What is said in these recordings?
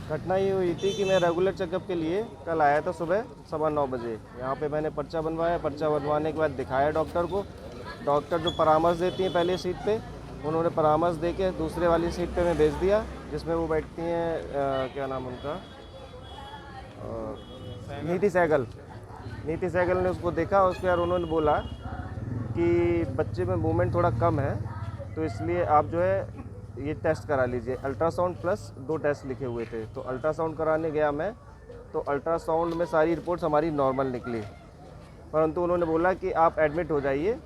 घटना ये हुई थी कि मैं रेगुलर चेकअप के लिए कल आया था सुबह 9:15 बजे। यहाँ पे मैंने पर्चा बनवाया। पर्चा बनवाने के बाद दिखाया डॉक्टर को। डॉक्टर जो परामर्श देती हैं पहले सीट पे, उन्होंने परामर्श दे के दूसरे वाली सीट पे मैं भेज दिया, जिसमें वो बैठती हैं, क्या नाम उनका, नीति सहगल। नीति सहगल ने उसको देखा। उसके बाद उन्होंने बोला कि बच्चे में मूवमेंट थोड़ा कम है, तो इसलिए आप जो है ये टेस्ट करा लीजिए। अल्ट्रासाउंड प्लस 2 टेस्ट लिखे हुए थे, तो अल्ट्रासाउंड कराने गया मैं, तो अल्ट्रासाउंड में सारी रिपोर्ट्स हमारी नॉर्मल निकली। परंतु उन्होंने बोला कि आप एडमिट हो जाइए,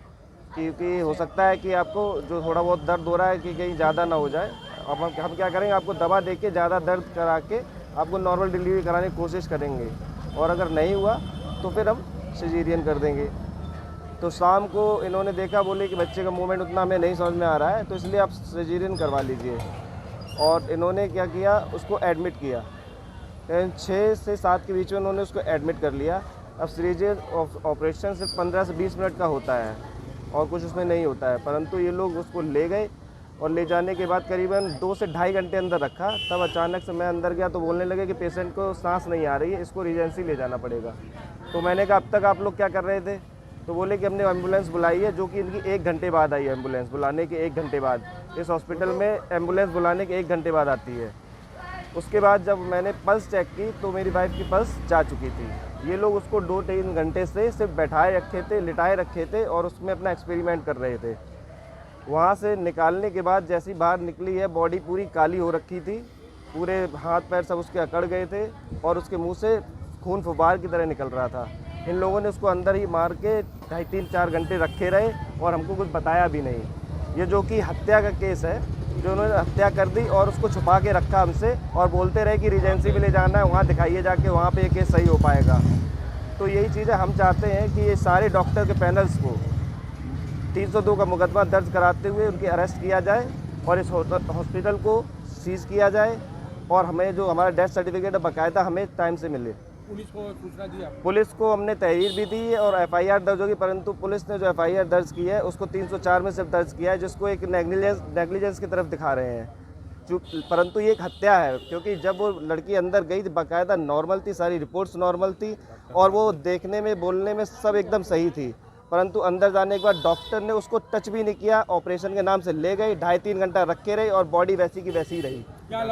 क्योंकि हो सकता है कि आपको जो थोड़ा बहुत दर्द हो रहा है कि कहीं ज़्यादा ना हो जाए। अब हम क्या करेंगे, आपको दवा दे के ज़्यादा दर्द करा के आपको नॉर्मल डिलीवरी कराने की कोशिश करेंगे, और अगर नहीं हुआ तो फिर हम सिजेरियन कर देंगे। तो शाम को इन्होंने देखा, बोले कि बच्चे का मूवमेंट उतना हमें नहीं समझ में आ रहा है, तो इसलिए आप सिजेरियन करवा लीजिए। और इन्होंने क्या किया, उसको एडमिट किया। 6 से 7 के बीच में उन्होंने उसको एडमिट कर लिया। अब सिजेरियन ऑपरेशन सिर्फ 15 से 20 मिनट का होता है और कुछ उसमें नहीं होता है, परंतु ये लोग उसको ले गए और ले जाने के बाद करीबन 2 से ढाई घंटे अंदर रखा। तब अचानक से मैं अंदर गया तो बोलने लगे कि पेशेंट को सांस नहीं आ रही है, इसको रीजेंसी ले जाना पड़ेगा। तो मैंने कहा अब तक आप लोग क्या कर रहे थे? तो बोले कि हमने एम्बुलेंस बुलाई है, जो कि इनकी 1 घंटे बाद आई है। एम्बुलेंस बुलाने के 1 घंटे बाद, इस हॉस्पिटल में एम्बुलेंस बुलाने के 1 घंटे बाद आती है। उसके बाद जब मैंने पल्स चेक की तो मेरी वाइफ की पल्स जा चुकी थी। ये लोग उसको 2-3 घंटे से सिर्फ बैठाए रखे थे, लिटाए रखे थे और उसमें अपना एक्सपेरिमेंट कर रहे थे। वहाँ से निकालने के बाद जैसी बाहर निकली है, बॉडी पूरी काली हो रखी थी, पूरे हाथ पैर सब उसके अकड़ गए थे और उसके मुंह से खून फुब्बार की तरह निकल रहा था। इन लोगों ने उसको अंदर ही मार के 2.5-3-4 घंटे रखे रहे और हमको कुछ बताया भी नहीं। ये जो कि हत्या का केस है, जो उन्होंने हत्या कर दी और उसको छुपा के रखा हमसे, और बोलते रहे कि रीजेंसी में ले जाना है, वहाँ दिखाइए जाके, वहाँ पे ये केस सही हो पाएगा। तो यही चीज़ें हम चाहते हैं कि ये सारे डॉक्टर के पैनल्स को 302 का मुकदमा दर्ज कराते हुए उनकी अरेस्ट किया जाए और इस हॉस्पिटल को सीज़ किया जाए, और हमें जो हमारा डेथ सर्टिफिकेट है बाकायदा हमें टाइम से मिले। पुलिस को सूचना दी आपने? पुलिस को हमने तहरीर भी दी है और FIR दर्ज होगी, परंतु पुलिस ने जो FIR दर्ज की है उसको 304 में सिर्फ दर्ज किया है, जिसको एक नेग्लिजेंस की तरफ दिखा रहे हैं। परंतु ये एक हत्या है, क्योंकि जब वो लड़की अंदर गई बाकायदा नॉर्मल थी, सारी रिपोर्ट्स नॉर्मल थी और वो देखने में बोलने में सब एकदम सही थी, परंतु अंदर जाने के बाद डॉक्टर ने उसको टच भी नहीं किया। ऑपरेशन के नाम से ले गए, 2.5-3 घंटा रखे रहे और बॉडी वैसी की वैसी ही रही।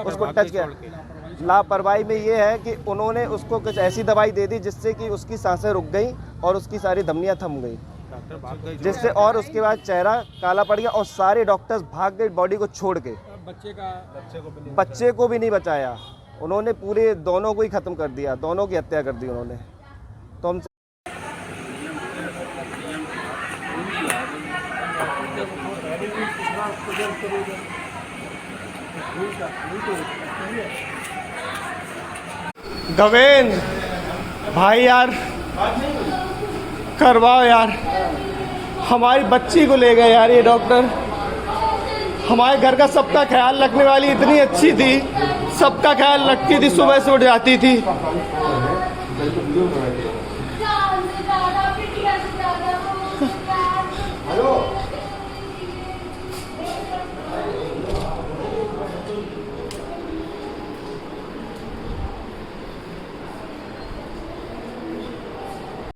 उसको टच किया। लापरवाही में ये है कि उन्होंने उसको कुछ ऐसी दवाई दे दी जिससे कि उसकी सांसें रुक गई और उसकी सारी धमनियाँ थम गई, जिससे और उसके बाद चेहरा काला पड़ गया और सारे डॉक्टर्स भाग गए बॉडी को छोड़ के। बच्चे को भी नहीं बचाया उन्होंने, पूरे दोनों को ही ख़त्म कर दिया, दोनों की हत्या कर दी उन्होंने। तो हम गवेन भाई यार करवाओ यार, हमारी बच्ची को ले गए यार ये डॉक्टर। हमारे घर का सबका ख्याल रखने वाली इतनी अच्छी थी, सबका ख्याल रखती थी, सुबह से उठ जाती थी।